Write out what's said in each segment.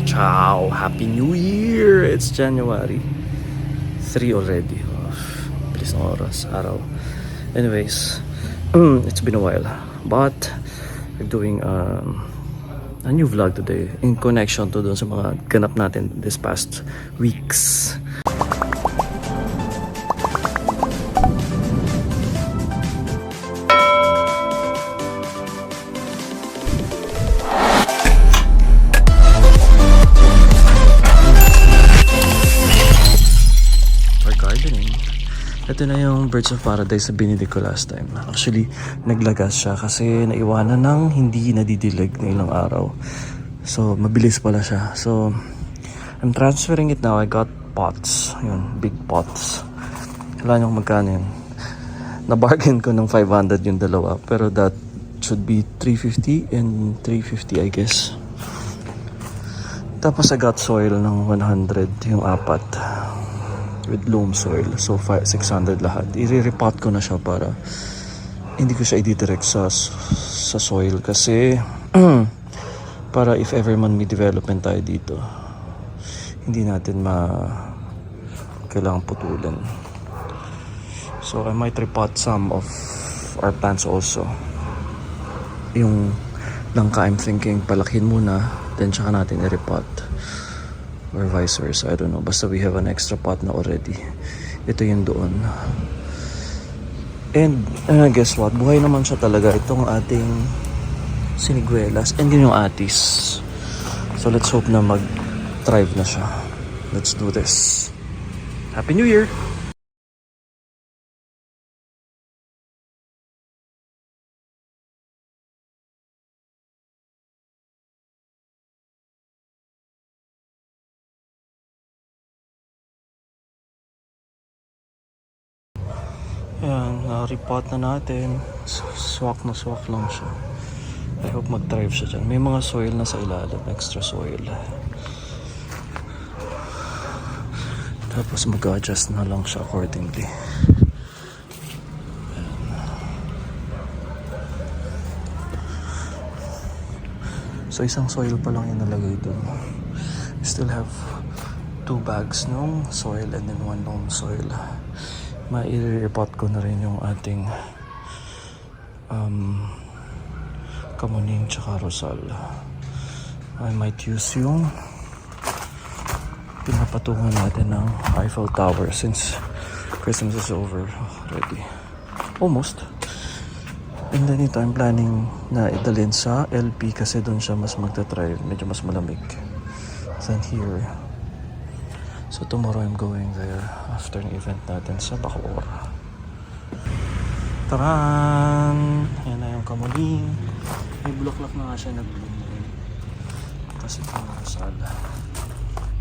Ciao! Happy New Year! It's January 3 already. Oh, bilis ng oras, araw. Anyways, it's been a while. But, we're doing a new vlog today in connection to dun sa mga ganap natin this past weeks. Ito na yung Birds of Paradise na binili ko last time. Actually, naglagas siya kasi naiwanan ng hindi nadidilig na ilang araw. So, mabilis pala siya. So, I'm transferring it now. I got pots. Yun, big pots. Kailangan yung magkano yun. Na-bargain ko ng 500 yung dalawa. Pero that should be 350 and 350 I guess. Tapos I got soil ng 100 yung apat. With loam soil, so 600 lahat. I-repot ko na siya para hindi ko siya i-direct sa soil kasi para if ever man may development tayo dito, hindi natin kailangang putulin. So I might repot some of our plants also. Yung langka I'm thinking palakin muna, then tsaka natin i-repot. Or vice versa, I don't know. Basta we have an extra pot na already. Ito yung doon. And guess what? Buhay naman siya talaga. Itong ating siniguelas. And yun yung atis. So let's hope na mag-thrive na siya. Let's do this. Happy New Year! Ayan, na-repot na natin. Swak na swak lang siya. I hope mag-thrive siya dyan. May mga soil na sa ilalim, extra soil. Tapos mag-adjust na lang siya accordingly. Ayan. So isang soil pa lang yung nalagay doon. We still have 2 bags ng soil and then 1 loam soil. Ma-repot ko na rin yung ating kamuning tsaka rosal. I might use yung pinapatungan natin ng Eiffel Tower since Christmas is over already. Almost. And then ito I'm planning na idalhin sa LP kasi doon siya mas magta-thrive. Medyo mas malamig than here. So tomorrow I'm going there after an event natin sa Bacoor. Taran! Yan na yung kamuling. May bulaklak na nga siya nag-bloom rin. Tapos ito yung rosal.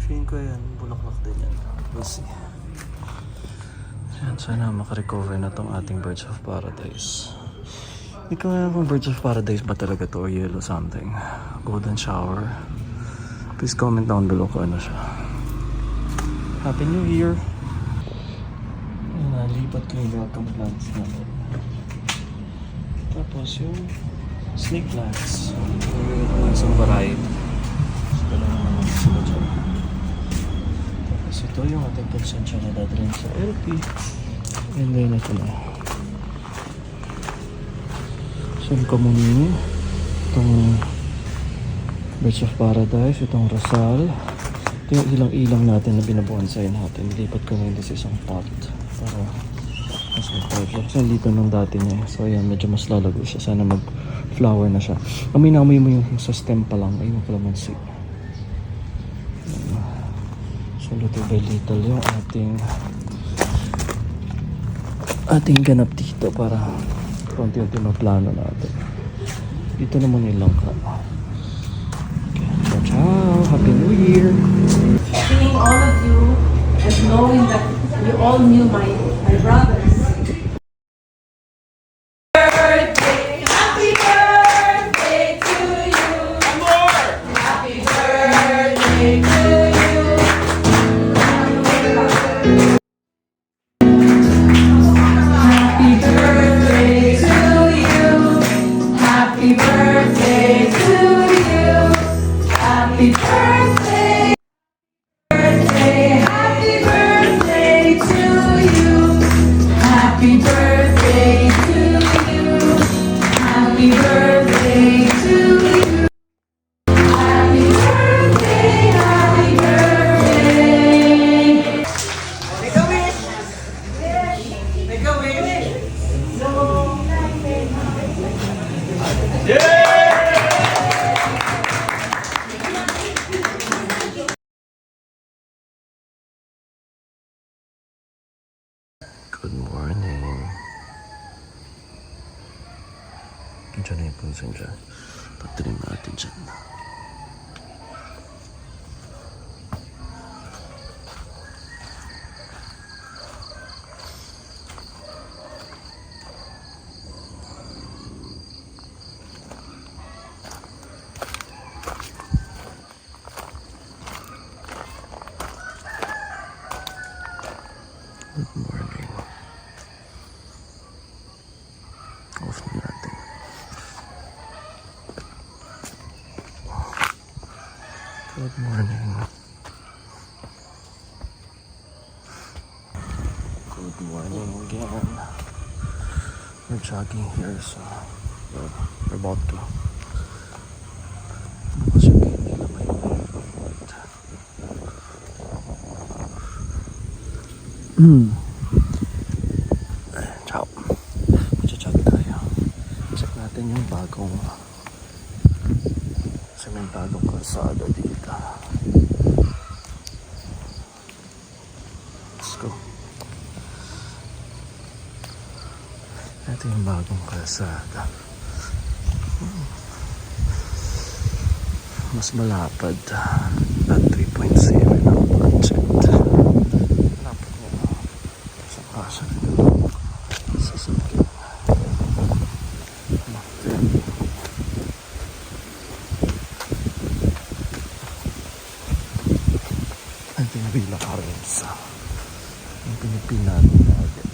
Feeling ko yan, bulaklak din yan. We'll see. Yan, sana makarecover na tong ating Birds of Paradise. Hindi ko alam kung Birds of Paradise ba talaga to or yellow something. Golden shower. Please comment down below kung ano siya. Happy New Year! Nalipat ko yung welcome plants natin. Tapos yung snake plants. Gagawin ko ng isang variety. So, dalawa naman sila dyan. Tapos ito yung ating konsensya na dadalhin sa LP. And then ito na. So yung kamuning. Itong Birds of Paradise. Itong Rosal. Yung ilang-ilang natin na binabonsay natin, nilipat ko na sa isang pot para mas mag-thrive siya. Kasi nandito nung dati niya. So ayan, medyo mas lalago siya. Sana mag-flower na siya. Amoy na amoy mo yung sa stem pa lang. Ayun yung kalamansi. So little by little yung ating ganap dito para konti-unti maplano natin. Dito naman yung langka. Okay, so ciao! Happy New Year! Seeing all of you and knowing that you all knew my brothers. Happy birthday to you. Happy birthday to you. Happy birthday to you. Happy birthday to you. Happy birthday. Diyan na yung punsin dyan. Pagtirin natin dyan. Good morning. Off na natin. Good morning. Good morning again. We're jogging here, so we're about to. Ciao. Mag-jog tayo. Check natin yung bagong sementadong kalsada dito. Let's go. Ito yung bagong kalsada. Mas malapad at 3.7 ang project. Malapad niya sa kaso nito. Sasakyan. Ito yung Villa Carenza. Yung pinipinago na agad.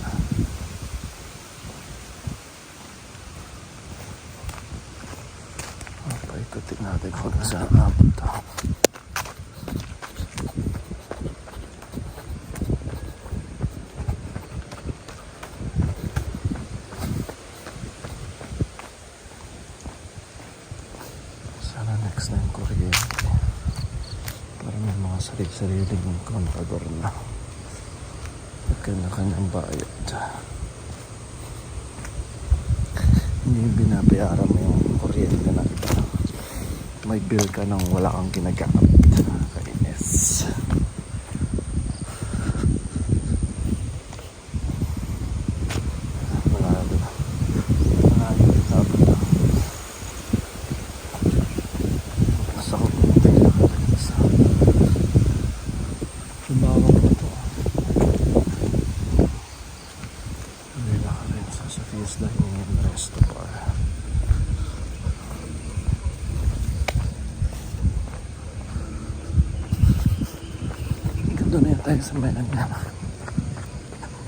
Paikutin natin kung saan abot ito. Sana next na yung kuryente. Para may mga sarili-sariling kontador na. At kanya-kanyang bayad. Hindi binabayaran mo yung kuryente na ito. May bill ka nang wala kang ginagamit. Kainis. Malado na. Malado na ito. Nasa ko kung tayo nakakalinsa. Sumawak na ito. Hindi nakakalinsa sa Fiesta Union Resto Bar. Doon na yun tayo sa menan niya.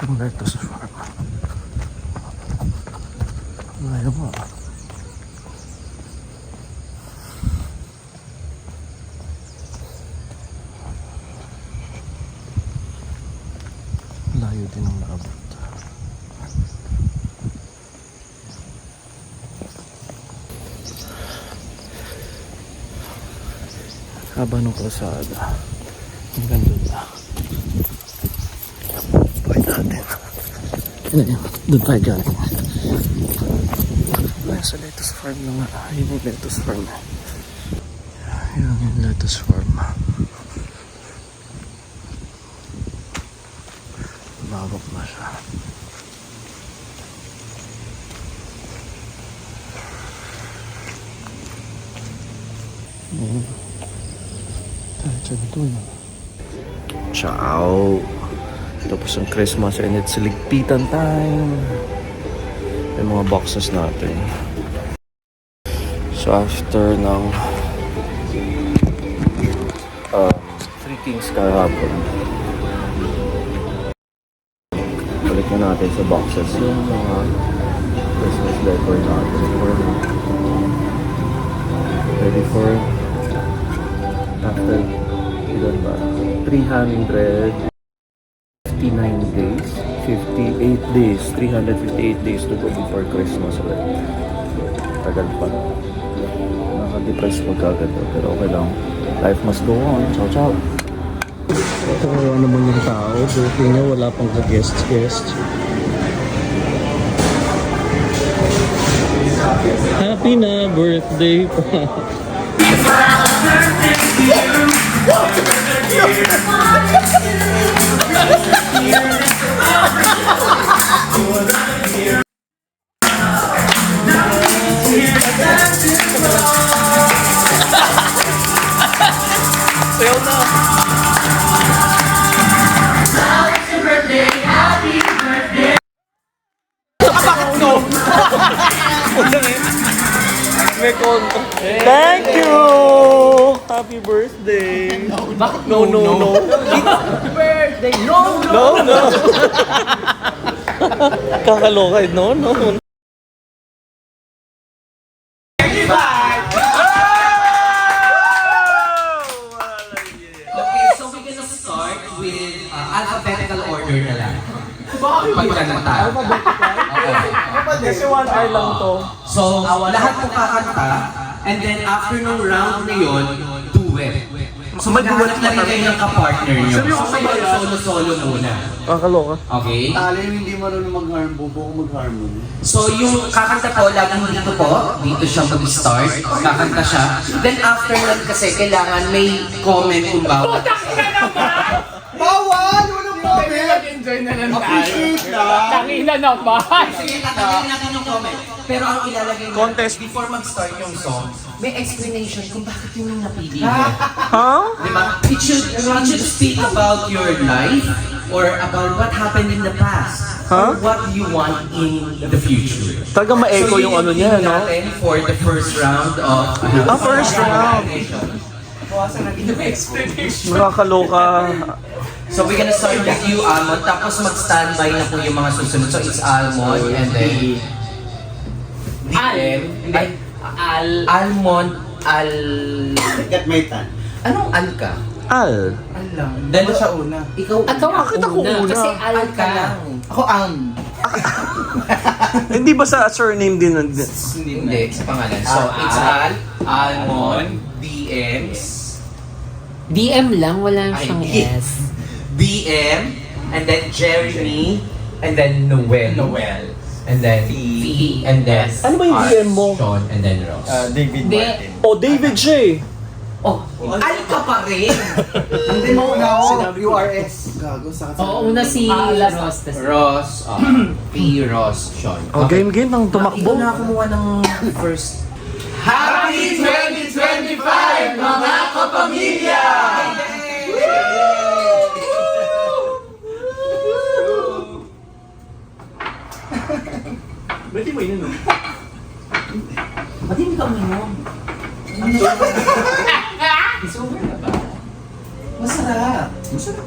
Yung lettuce farm. Layo mo. Layo din ang naabot. Haba ng kalsada. Ang ganda na. Pwede natin. Doon tayo galing. Ayan sa lettuce farm na nga. Ayun yung lettuce farm. Ayun yung lettuce farm. Mabok na siya. Tayo doon. Ciao! Tapos ang Christmas and it's ligpitan time. Yung mga boxes natin. So after ng Three Kings kahapon, balik na natin sa boxes yung mga Christmas decor natin ready for after ilan ba? 359 days, 58 days, 358 days to go before Christmas ulit. Tagal pa. Nakaka-depress magkagad pero okay lang. Life must go on. Ciao, ciao. Ito naman yung tao. Birthday niya, wala pang ka-guest. Happy na birthday pa. Sayaw na. May konto. Thank you! Happy birthday! Bakit No, no, no. birthday? No, no. No, no. Kakaloka eh. No, no. Okay, so we're gonna start with alphabetical order na lang. Pagkakanta. Kasi 1 hour lang to. So, lahat po kakanta, and then after nung round na yun, duet. So, maghahanap na rin kayo ng kapartner nyo. So, kayo solo-solo muna. Kakaloka. Okay? Alin hindi marunong mag-harm, bubo ko mag-harmony. So, yung kakanta po, laging dito po, dito siya mag-start, kakanta siya. Then after nun kasi, kailangan may comment kung bawat. Bawal! Walang comment! Enjoy na lang tayo. Appreciate na! Tangina naman. Sige, tatanggalin natin yung comment. Pero ang ilalagay mo, Contest. before mag-start yung song, may explanation kung bakit yun yung napili mo. Huh? Diba? It should speak about your life or about what happened in the past. Huh? Or what you want in the future. Talaga ma-echo yung ano niya, no? natin for the first round of... First round. Nakakaloka. So we're gonna start with you, Almond, tapos mag-standby na po yung mga susunod. So it's Almond and then... Hindi. Almond, Get my tan. Anong al ka? Al. Al lang. Dahil siya una. Ikaw Bakit ako una? Kasi al ka lang. Ako ang. Hindi ba sa surname din? Hindi, sa pangalan. So it's Almond, DMs, DM lang, wala Ay, siyang hindi. S. BM, and then Jeremy, and then Noel. And then P, and then Ano ba yung DM mo? Sean, and then Ross. David Hindi. Oh, David J. Oh, al ka pa rin! Hindi mo una ako. URS. Gago sa Oo, una si Ross. tas- Ross, P, Ross, Sean. Oh, game ng Ikaw tumakbo. na kumuha ng first. Happy 2025, mga kapamilya! Ba't di mo yun? Ba't hindi ka uminom? Isover na ba? Masarap. Masarap.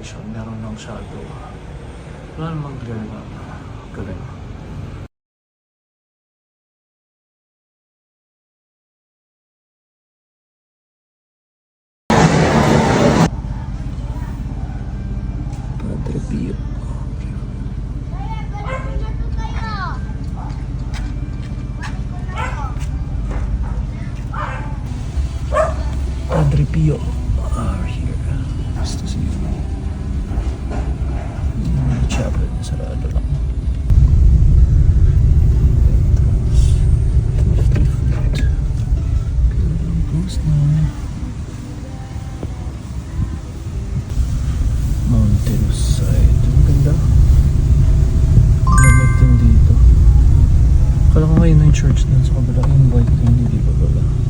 illumination. Meron ng shadow. Wala namang clear na. Galing. Padre Pio. Padre Pio are here. Just to see you. The chapel, sarado lang. Entrance. 50 feet. Kailang post na. Mountainside. Ang ganda. Lamig din dito. Kala ko ngayon na yung church dun sa kabila. Yung white lane, hindi ba pala?